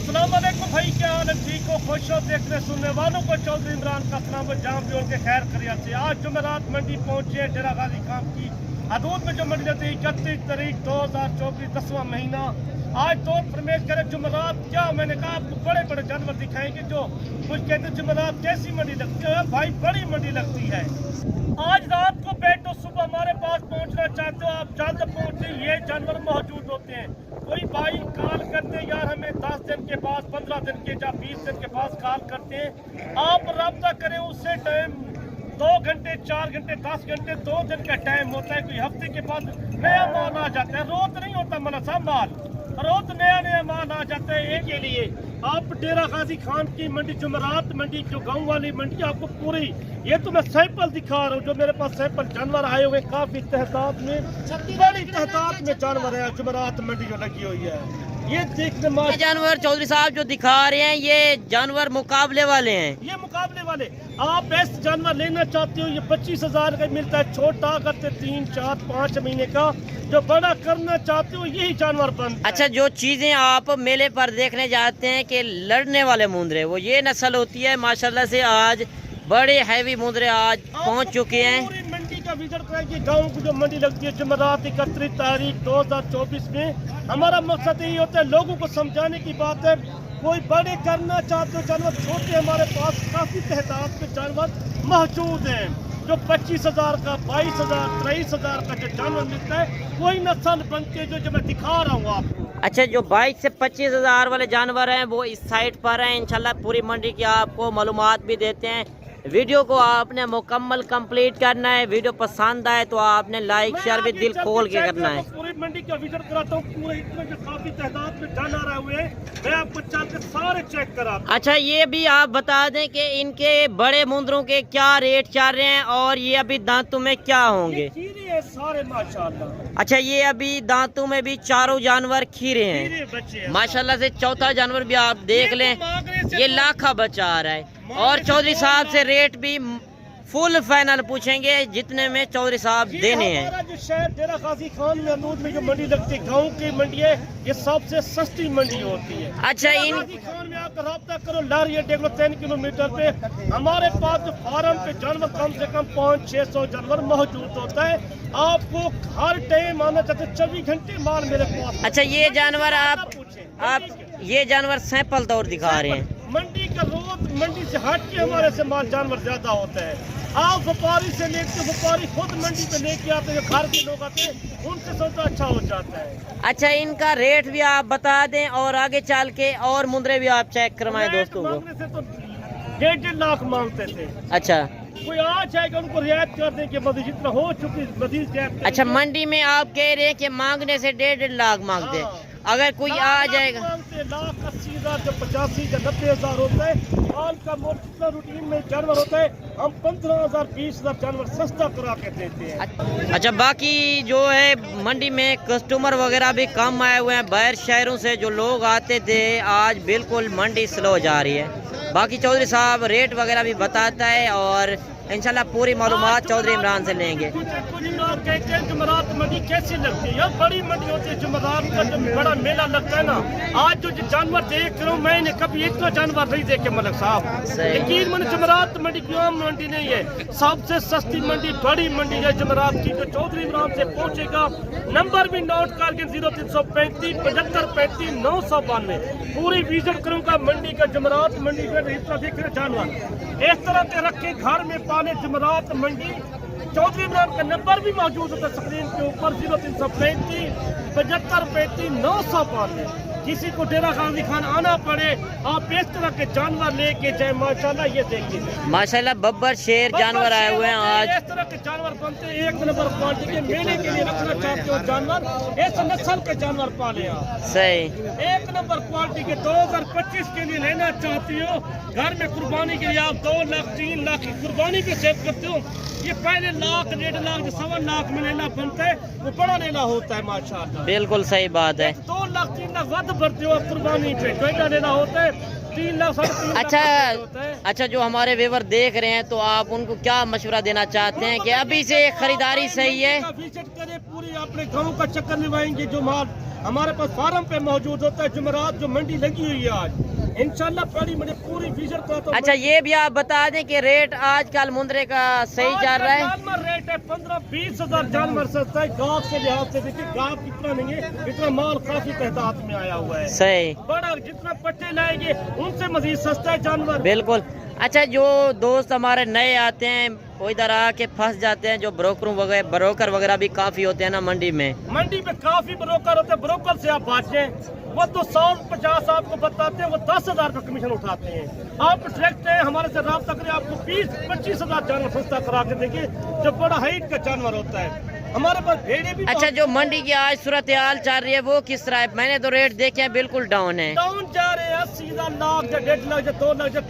अस्सलाम वालेकुम भाई, क्या हाल है? ठीक हो? खुश हो? देखने सुनने वालों को चौधरी इमरान का सलाम, जहाँ भी उनके खैर खैरियत से। आज जुमेरात मंडी पहुंचे हैं, डेरा गाजी खान की हदूद में जो मंडी लगती है 31 तारीख 2024 10वां महीना। आज तो फरमेश करे जुमेरात क्या, मैंने कहा आपको बड़े बड़े जानवर दिखाएंगे जो कुछ कहते हैं जुमेरात कैसी मंडी लगती है। भाई बड़ी मंडी लगती है। आज रात को बैठो, सुबह हमारे पास पहुंचना चाहते हो आप जानते पहुंचे, ये जानवर मौजूद होते हैं। कोई भाई कॉल करते हैं यार हमें 10 दिन के बाद 15 दिन के या 20 दिन के बाद कॉल करते हैं, आप रब्ता करें उससे टाइम 2 घंटे 4 घंटे 10 घंटे 2 दिन का टाइम होता है। कोई हफ्ते के बाद नया माल आ जाता है, रोज नहीं होता मलसा माल, रोज नया माल आ जाता है। एक के लिए आप डेरा गाजी खान की मंडी जुमेरात मंडी जो गांव वाली मंडी आपको पूरी, ये तो मैं सैंपल दिखा रहा हूँ जो मेरे पास सैंपल जानवर आए हुए, काफी तहताब में बड़ी तहताब में जानवर है। जुमेरात मंडी जो लगी हुई है ये देखने में जानवर चौधरी साहब जो दिखा रहे हैं ये जानवर मुकाबले वाले हैं। ये मुकाबले वाले, आप बेस्ट जानवर लेना चाहते हो ये 25,000 का मिलता है, छोटा करते 3 4 5 महीने का। जो बड़ा करना चाहते हो यही जानवर बनता है। अच्छा, जो चीजें आप मेले पर देखने जाते हैं कि लड़ने वाले मुंदरे, वो ये नस्ल होती है। माशाल्लाह से आज बड़े हैवी मुंदरे आज पहुंच चुके हैं। पूरी मंडी का विजिट करेंगे, गाँव की जो मंडी लगती है जुमेरात 31 तारीख 2024 में। हमारा मकसद यही होता है लोगों को समझाने की बात है। कोई बड़े करना चाहते हो जानवर, छोटे हमारे पास काफी तहताब के जानवर मौजूद हैं जो 25,000 का 22,000 23,000 का जो जानवर मिलता है वही नस्ल बनते जो मैं दिखा रहा हूँ आपको। अच्छा, जो 22 से 25,000 वाले जानवर हैं वो इस साइड पर हैं। इंशाल्लाह पूरी मंडी की आपको मालूमात भी देते हैं। वीडियो को आपने मुकम्मल कंप्लीट करना है। वीडियो पसंद आए तो आपने लाइक शेयर भी दिल खोल के करना है। पूरी मंडी का विजिट कराता हूँ, पूरे इतने जो काफी तादाद में जानवर आए हुए हैं, मैं आपको चल के सारे चेक कराता हूँ। अच्छा, ये भी आप बता दें कि इनके बड़े मुंदरों के क्या रेट चल रहे हैं और ये अभी दांतों में क्या होंगे? खीरे है सारे माशाल्लाह। अच्छा, ये अभी दांतों में भी चारों जानवर खीरे हैं माशाल्लाह से। चौथा जानवर भी आप देख लें, ये लाखा बचा आ रहा है। और चौधरी साहब से रेट भी फुल फाइनल पूछेंगे जितने में चौधरी साहब देने हैं। हमारा जो शहर डेरा गाजी खान महमूद में जो मंडी लगती है, गाँव की मंडी है, ये सबसे सस्ती मंडी होती है। अच्छा, इन गाजी खान में आकर रब्ता करो, लारिया देख लो 3 किलोमीटर पे हमारे पास जो फार्म पे जानवर कम से कम 500-600 जानवर मौजूद होता है। आपको हर टाइम आना चाहते 24 घंटे माल मेरे पास। अच्छा, ये जानवर आप ये जानवर सैंपल तौर दिखा रहे हैं। मंडी का रोज मंडी से हट के हमारे से माल जानवर ज्यादा होता है। आप व्यापारी से लेके व्यापारी खुद मंडी पे लेके आते हैं, घर के लोग आते हैं, उनसे सौदा अच्छा हो जाता है। अच्छा, इनका रेट भी आप बता दें और आगे चल के और मुंदरे भी आप चेक करवाएं दोस्तों को। मांगने से तो 1.5 लाख मांगते थे। अच्छा, कोई आ जाएगा उनको रियायत कर दें कि मजीद जितना हो चुकी मजीद रियायत। अच्छा, मंडी में आप कह रहे हैं कि मांगने से 1.5 लाख मांगते हैं। अगर कोई आ जाएगा लाख 80,000 जब 85 या 90,000 होता है माल का मोटा रूटीन में जानवर होता है, हम 15,000 20,000 जानवर सस्ता करा के देते हैं। अच्छा, बाकी जो है मंडी में कस्टमर वगैरह भी कम आए हुए हैं। बाहर शहरों से जो लोग आते थे, आज बिल्कुल मंडी स्लो जा रही है। बाकी चौधरी साहब रेट वगैरह भी बताता है और इंशाल्लाह पूरी मालूमात चौधरी इमरान से लेंगे। कुछ लोग कहते हैं जुमेरात मंडी कैसी लगती है, यार बड़ी मंडी होती है। जुमेरात का जो बड़ा मेला लगता है ना, आज जो जानवर देख रहा हूँ मैंने कभी इतना जानवर नहीं देखे मलक साहब। यकीन माने जुमेरात मंडी की आम मंडी नहीं है, सबसे सस्ती मंडी बड़ी मंडी है जुमेरात की। जो चौधरी इमरान से पहुंचेगा, नंबर भी नोट करके 0335 75 35 992 पूरी विजिट करूंगा मंडी का। जुमेरात मंडी का हिस्सा देख रहे जानवर इस तरह से रखे घर में पाने। जुमेरात मंडी चौधरी इमरान का नंबर भी मौजूद होता है स्क्रीन के ऊपर 0335 75 35 992। किसी को डेरा गाजी खान आना पड़े, आप इस तरह के जानवर लेके जाए। माशाल्लाह ये देखिए, माशाल्लाह बब्बर शेर जानवर आए हुए हैं आज। इस तरह के जानवर बनते हैं, 1 नंबर क्वालिटी के। मेले के लिए रखना चाहते हो जानवर, इस नस्ल के जानवर पाले आप। सही 1 नंबर क्वालिटी के 2025 के लिए लेना चाहती हो, घर में कुर्बानी के लिए आप 2 लाख 3 लाख की कुर्बानी पे सेव करते हो। ये पहले लाख 1.5 लाख 1.25 लाख में लेना बनता है, वो बड़ा लेना होता है माशाल्लाह। बिल्कुल सही बात है। 2 लाख 3 लाख वध भरते हो कुर्बानी पे, बेटा लेना होता है 3 लाख 3.5 लाख। अच्छा, जो हमारे व्यूअर देख रहे हैं तो आप उनको क्या मशवरा देना चाहते हैं कि अभी से खरीदारी सही है? विजिट करें, पूरी अपने गाँव का चक्कर लगाएंगे। जो माल हमारे पास फार्म पे मौजूद होता है। जुमेरात जो मंडी लगी हुई है आज, इंशाल्लाह बड़ी मंडी पूरी विजिट का। तो अच्छा ये भी आप बता दें कि रेट आजकल मुंद्रे का सही चल रहा है? जानवर रेट है 15-20 हजार जानवर सस्ता है। गाँव के लिहाज से देखिए, गाँव कितना नहीं है, इतना माल काफी तादाद में आया हुआ है। सही, बड़ा जितना पट्टे लाएंगे उनसे मजीद सस्ता है जानवर। बिल्कुल। अच्छा जो दोस्त हमारे नए आते हैं वो इधर आके फंस जाते हैं, जो ब्रोकर वगैरह भी काफी होते हैं ना मंडी में काफी ब्रोकर होते हैं। ब्रोकर से आप बातें, वो तो 150 आपको बताते हैं, वो 10,000 का कमीशन उठाते हैं। आप डायरेक्ट हैं हमारे से राब्ता करें, आपको 20-25 हजार जानवर सस्ता करा के देंगे, जो बड़ा हाइट का जानवर होता है। हमारे पास भेड़े भी। अच्छा जो मंडी की आज सूरत हाल चल रही है वो किस तरह है? मैंने तो रेट देखे हैं बिल्कुल डाउन है। डाउन जा रहे हैं। 80,000 लाख या 1.5 लाख या 2 लाख,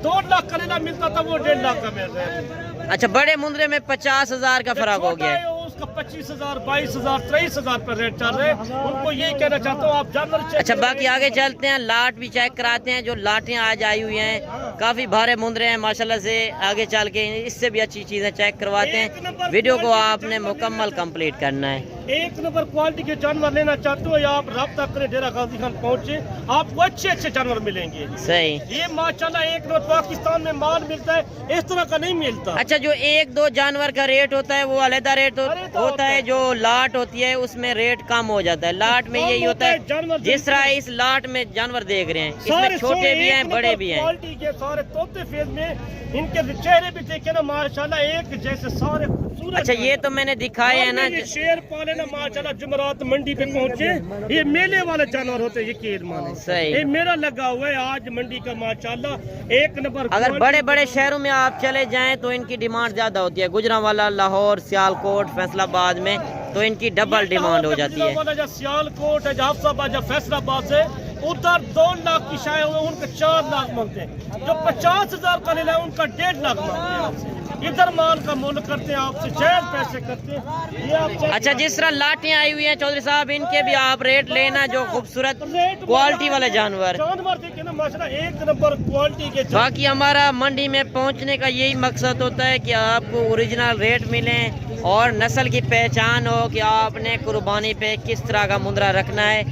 2 लाख करेला मिलता था वो 1.5 लाख का मिल रहा है। अच्छा बड़े मुंद्रे में 50,000 का फर्क हो गया है। उसका 25,000, 22,000, 23,000 पर रेट चल रहे हैं। उनको यही कहना चाहता हूँ, आप जानवर चेक अच्छा बाकी आगे चलते हैं, लाट भी चेक कराते हैं। जो लाटें आज आई हुई हैं काफी भारे मुंद्रे हैं माशाल्लाह से। आगे चल के इससे भी अच्छी चीजें चेक करवाते हैं। वीडियो को आपने मुकम्मल कंप्लीट करना है। एक नंबर क्वालिटी के जानवर लेना चाहते हो या आप राब्ता करें, डेरा गाजी खान पहुँचे, आपको अच्छे जानवर मिलेंगे। सही, ये माशाल्लाह एक नंबर पाकिस्तान में माल मिलता है, इस तरह का नहीं मिलता। अच्छा जो 1-2 जानवर का रेट होता है वो अलग रेट होता है, जो लाट होती है उसमें रेट कम हो जाता है। लाट में यही होता है, जिस तरह इस लाट में जानवर देख रहे हैं, इसमें छोटे भी हैं बड़े भी हैं। क्वालिटी के सारे तोते फेज में, इनके चेहरे भी देखे ना माशाल्लाह एक जैसे सारे खूबसूरत। अच्छा ये तो मैंने दिखाए है ना, शेर पाले ना माशाल्लाह। जुमेरात मंडी पे पहुंचे, ये मेले वाले जानवर होते हैं, ये माने। सही, ये मेरा लगा हुआ है आज मंडी का माशाल्लाह एक नंबर। अगर बड़े बड़े शहरों में आप चले जाएं तो इनकी डिमांड ज्यादा होती है। गुजरांवाला, लाहौर, सियालकोट, फैसलाबाद में तो इनकी डबल डिमांड हो जाती है। सियालकोट है, जहाफसाबाद, फैसलाबाद से उधर 2 लाख की शायद उनका 4 लाख मांगते हैं। जो 50,000 का लेना है उनका 1.5 लाख मांगते हैं आपसे। इधर माल का मोल करते हैं आपसे, जायज पैसे करते हैं। ये आप अच्छा जिस तरह लाटें आई हुई हैं चौधरी साहब, इनके भी आप रेट लेना, जो खूबसूरत क्वालिटी वाले जानवर देखिए ना माशाल्लाह एक नंबर क्वालिटी के। बाकी हमारा मंडी में पहुंचने का यही मकसद होता है कि आपको ओरिजिनल रेट मिले और नस्ल की पहचान हो कि आपने कुर्बानी पे किस तरह का मुंद्रा रखना है,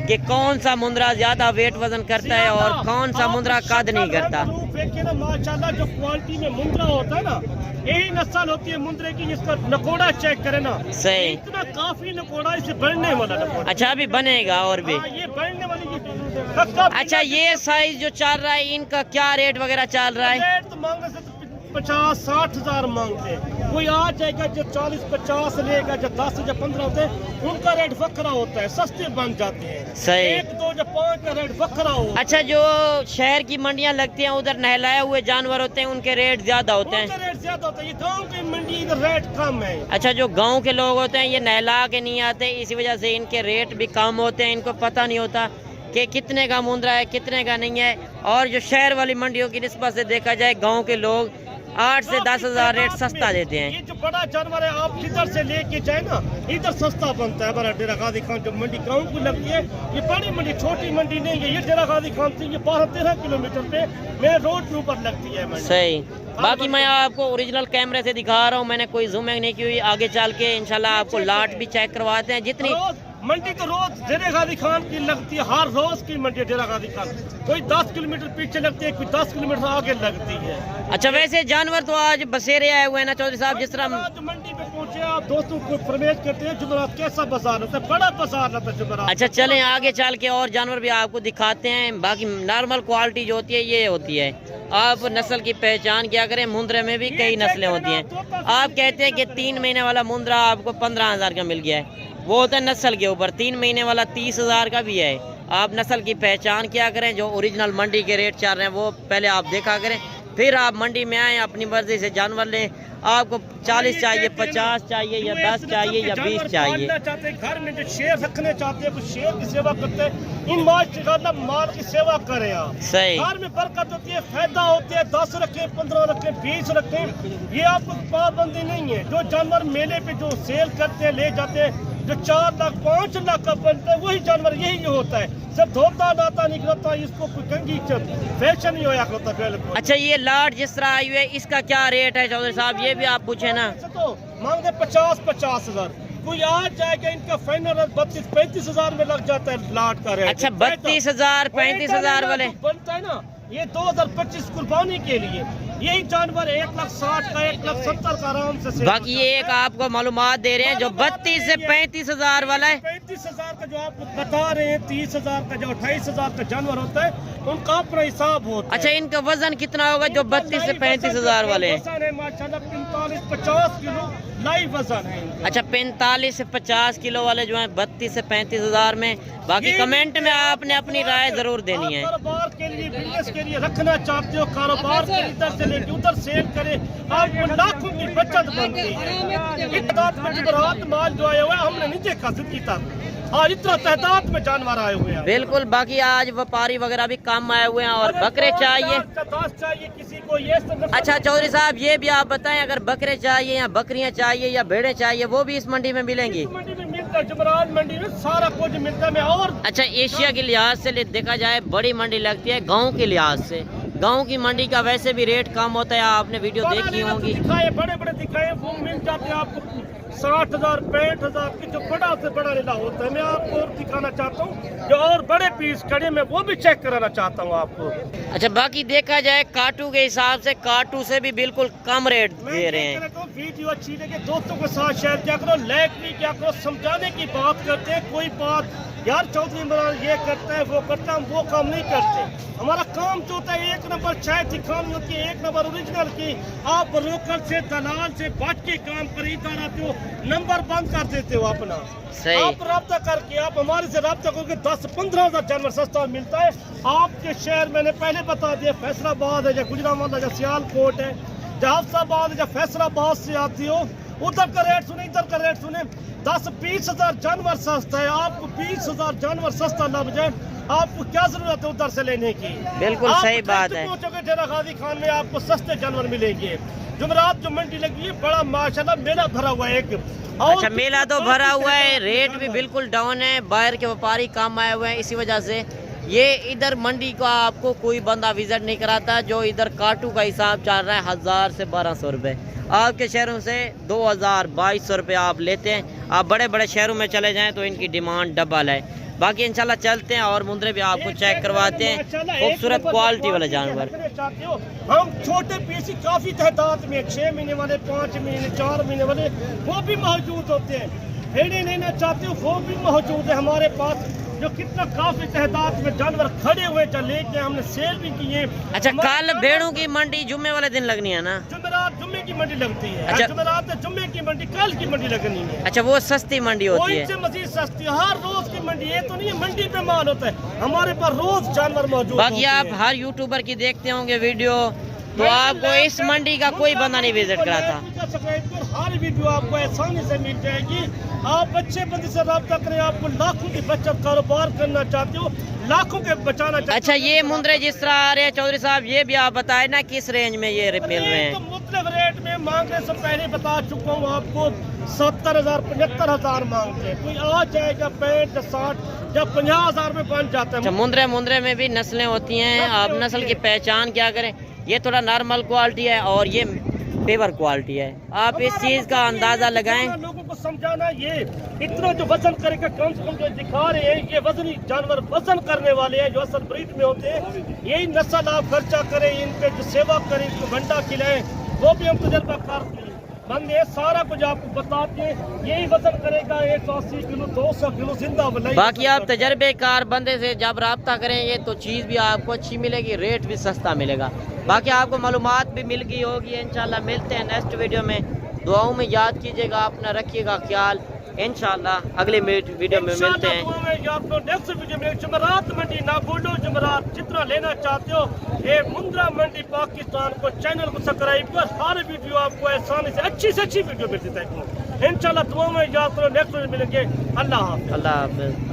कि कौन सा मुंद्रा ज्यादा वेट वजन करता है और कौन सा मुंद्रा कद नहीं करता। देखिए ना माशाल्लाह जो क्वालिटी में मुंद्रा होता है ना, यही नस्ल होती है मुंद्रे की, जिसका नकोड़ा चेक करे ना। सही, इतना काफी नकोड़ा, इसे बढ़ने वाला नकोड़ा। अच्छा अभी बनेगा और भी। ये बढ़ने वाली अच्छा ये साइज जो चल रहा है इनका क्या रेट वगैरह चल रहा है? रेट तो मांगने से 50-60 हजार मांगते हैं। कोई आ जाएगा जो 40-50 लेगा, जो 10 या 15 होते हैं उनका रेट वक्रा होता है, सस्ते बन जाते हैं। सही, 1-2 या 5 का रेट वक्रा हो। अच्छा जो शहर की मंडियां लगती हैं उधर नहलाए हुए जानवर होते हैं, उनके रेट ज्यादा होते हैं। रेट ज्यादा होता है। ये गाँव की मंडी इधर रेट कम है। अच्छा जो गांव के लोग होते हैं ये नहला के नहीं आते, इसी वजह से इनके रेट भी कम होते हैं। इनको पता नहीं होता कि कितने का मुंद्रा है कितने का नहीं है। और जो शहर वाली मंडियों की निस्बत से देखा जाए, गांव के लोग 8 से 10 हजार रेट सस्ता देते हैं। ये जो बड़ा जानवर है आप जिधर से लेके जाए ना, इधर सस्ता बनता है। हमारा डेरा गाजी खान जो मंडी गाँव को लगती है, ये बड़ी मंडी छोटी मंडी नहीं है। ये डेरा गाजी खान से ये 12-13 किलोमीटर पे मेरे रोड के ऊपर लगती है मंडी। सही, बाकी मैं आपको ओरिजिनल कैमरे से दिखा रहा हूँ, मैंने कोई जूमिंग नहीं की हुई। आगे चल के इंशाल्लाह आपको लाट भी चेक करवाते हैं। जितनी मंडी तो रोज डेरा गाजी खान की लगती है, हर रोज की मंडी डेरा गाजी खान। कोई 10 किलोमीटर पीछे लगती है, कोई 10 किलोमीटर आगे लगती है। अच्छा वैसे जानवर तो आज बसेरे आए हुए हैं ना चौधरी साहब, जिस तरह मंडी पे पहुंचे आप दोस्तों को फरमाइश करते हैं जुमेरात कैसा बाजार होता है, बड़ा बाजार होता है जुमेरात। अच्छा चलें आगे चल के और जानवर भी आपको दिखाते हैं। बाकी नॉर्मल क्वालिटी जो होती है ये होती है, आप नस्ल की पहचान क्या करें। मुंद्रे में भी कई नस्लें होती हैं। आप कहते हैं कि 3 महीने वाला मुंद्रा आपको 15,000 का मिल गया है, वो होता है नस्ल के ऊपर। 3 महीने वाला 30,000 का भी है। आप नस्ल की पहचान क्या करें, जो ओरिजिनल मंडी के रेट चल रहे हैं वो पहले आप देखा करें, फिर आप मंडी में आए अपनी मर्जी से जानवर लें। आपको 40 चाहिए, 50 चाहिए या 10 चाहिए या 20 चाहिए। घर में जो शेर रखने चाहते हैं, कुछ शेर की सेवा करते हैं, इन माल की सेवा करें आप। सही, घर में बरकत होती है, फायदा होते है। 10 रखें, 15 रखें, 20 रखें, ये आपको पाबंदी नहीं है। जो जानवर मेले पे जो सेल करते हैं ले जाते हैं, जो 4 लाख 5 लाख का बनता है वही जानवर यही होता है। सब धोता नाता निकलता, इसको कोई कंगी फैशन नहीं होया करता बिल्कुल। अच्छा ये लाट जिस तरह आई हुई है इसका क्या रेट है चौधरी साहब, ये भी आप पूछे ना। तो मांगते 50-50 हजार, कोई आ जाएगा, इनका फाइनल 32-35 हजार में लग जाता है लाट का रेट। अच्छा 32,000 35,000 वाले बनता है ना, ये 2025 कुर्बानी के लिए यही जानवर 1,60,000 का 1,70,000 का आराम से। बाकी ये एक आपको मालूमात दे रहे हैं जो 32 से 35,000 वाला है, 35,000 का जो आप बता रहे हैं, 30,000 का जो 28,000 का जानवर होता है उनका अपना हिसाब होता है। अच्छा इनका वजन कितना होगा जो 32 से 35,000 वाले हैं? वजन है माशाल्लाह 45-50 किलो लाइव वजन है इनका। अच्छा 45 से 50 किलो वाले जो हैं 32 से 35,000 में। बाकी कमेंट में आपने अपनी राय जरूर देनी है। कारोबार के लिए, बिजनेस के लिए रखना चाहते हो, कारोबार के इधर से लेके उधर सेल करे, आपको लाखों की बचत बनती है। इतना जुमरात माल जो आया हुआ है हमने नहीं देखा जिंदगी तक, और इतना तादाद में जानवर आए हुए हैं। बिल्कुल, बाकी आज व्यापारी वगैरह भी कम आए हुए हैं और बकरे चाहिए। किसी को ये। अच्छा चौधरी साहब ये भी आप बताएं, अगर बकरे चाहिए या बकरियां चाहिए या भेड़ें चाहिए वो भी इस मंडी में मिलेंगी? मंडी में मिलता है, जुमरात मंडी में सारा कुछ मिलता है। और अच्छा एशिया के लिहाज से देखा जाए बड़ी मंडी लगती है, गाँव के लिहाज से गाँव की मंडी का वैसे भी रेट कम होता है, आपने वीडियो देखी होंगी। दिखाए बड़े बड़े दिखाए वो मिल जाते हैं आपको 60,000 65,000 की, जो बड़ा से बड़ा लीला होता है। मैं आपको और दिखाना चाहता हूँ जो और बड़े पीस खड़े, मैं वो भी चेक कराना चाहता हूँ आपको। अच्छा बाकी देखा जाए काटू के हिसाब से काटू से भी बिल्कुल कम रेट दे रहे हैं। वीडियो अच्छी लगे दोस्तों के साथ शेयर किया करो, लाइक भी किया करो। समझाने की बात करते हैं, कोई बात यार चौधरी इमरान ये करता है वो करता है, हम वो काम नहीं करते। हमारा काम जो होता है 1 नंबर चाय दिखानी होती है, 1 नंबर ओरिजिनल की। आप ब्रोकर से दलाल से बच के काम खरीदार आते हो, नंबर बंद कर देते हो अपना। सही। आप रब्ता करके, आप हमारे से रब्ता करके 10-15 हजार जानवर सस्ता मिलता है आपके शहर। मैंने पहले बता दिया, फैसलाबाद है या गुजरावाला या सियालकोट है, जहाफाबाद है या फैसलाबाद से आती हो, उधर का रेट सुने इधर का रेट सुने। 10-20 हजार जानवर सस्ता है, आपको 20 हजार जानवर सस्ता लग जाए, आपको क्या जरूरत है उधर से लेने की? बिल्कुल सही बात है। पहुंचोगे डेरा गाजी खान में आपको सस्ते जानवर मिलेंगे। जुमरात जो मंडी लगी है बड़ा माशाल्लाह मेला भरा हुआ है एक। अच्छा मेला तो भरा हुआ है, रेट भी बिल्कुल डाउन है, बाहर के व्यापारी कम आए हुए हैं, इसी वजह से ये इधर मंडी का आपको कोई बंदा विजिट नहीं कराता। जो इधर काटू का हिसाब चल रहा है 1000 से 1200 रुपये, आपके शहरों से 2000-2200 रुपये आप लेते हैं। आप बड़े बड़े शहरों में चले जाएं तो इनकी डिमांड डबल है। बाकी इंशाल्लाह चलते हैं और मुंद्रे भी आपको चेक करवाते हैं, खूबसूरत क्वालिटी वाले जानवर। हम छोटे पीसी काफी तादाद में 6 महीने वाले, 5 महीने 4 महीने वाले वो भी मौजूद होते हैं। भेड़े लेना चाहते हो वो भी मौजूद है हमारे पास, जो कितना काफी तादाद में जानवर खड़े हुए जो लेके हमने सेल भी किए। अच्छा कल भेड़ों की मंडी जुम्मे वाले दिन लगनी है ना? जुमेरात जुम्मे की मंडी लगती है। अच्छा। जुमेरात जुम्मे की मंडी कल की मंडी लगनी है। अच्छा वो सस्ती मंडी होती है? इससे मजीद सस्ती हर रोज की मंडी, ये तो नहीं है मंडी पे माल होता है, हमारे पास रोज जानवर मौजूद। बाकी आप हर यूट्यूबर की देखते होंगे वीडियो, तो आपको इस मंडी का कोई बंदा नहीं विजिट कराता। हर वीडियो आपको आसानी से मिल जाएगी। आप अच्छे बंदे से रब्ता करें, आपको लाखों की बचत कारोबार करना चाहते हो, लाखों के बचाना चाहते हो। अच्छा ये मुंद्रे जिस तरह आ रहे हैं चौधरी साहब, ये भी आप बताए ना किस रेंज में ये मिल रहे हैं? तो मुख्तलिफ रेट में मांगने से पहले बता चुका हूँ आपको, 70,000 75,000 मांगते हैं। कोई आ जाएगा 65 60 जब 50,000 में बन जाता है। अच्छा मुंद्रे में भी नस्लें होती हैं, आप नस्ल की पहचान क्या करें? ये थोड़ा नॉर्मल क्वालिटी है और ये पेवर क्वालिटी है, आप इस चीज का अंदाजा लगाएं। लोगों को समझाना, ये इतना जो वजन करेगा कम से कम जो दिखा रहे हैं ये वजनी जानवर वजन करने वाले हैं जो असल ब्रीड में होते हैं। यही नस्ल आप खर्चा करें, इन पे जो सेवा करें, इनको भंडा खिलाएं, वो भी हम तजर्बा करते हैं। बंदे सारा कुछ आपको बताते हैं, यही वजन करेगा 180 किलो 200 किलो जिंदा। बाकी आप तजर्बेकार बंदे से जब रब्ता करेंगे तो चीज़ भी आपको अच्छी मिलेगी, रेट भी सस्ता मिलेगा। बाकी आपको मालूमात भी मिल गई होगी। इंशाल्लाह मिलते हैं नेक्स्ट वीडियो में, दुआओं में याद कीजिएगा, अपना रखिएगा ख्याल। इंशाल्लाह अगले वीडियो में मिलते हैं। नेक्स्ट वीडियो में जुमेरात मंडी ना भूलो, जुमेरात जितना लेना चाहते हो ये मुंद्रा मंडी पाकिस्तान को चैनल को सब्सक्राइब कर, सारे वीडियो आपको आसानी से अच्छी वीडियो मिलती है। इंशाल्लाह दुआ में याद करो, नेक्स्ट वीडियो मिलेंगे। अल्लाह हाफ़िज़। अल्लाह हाफ़िज़।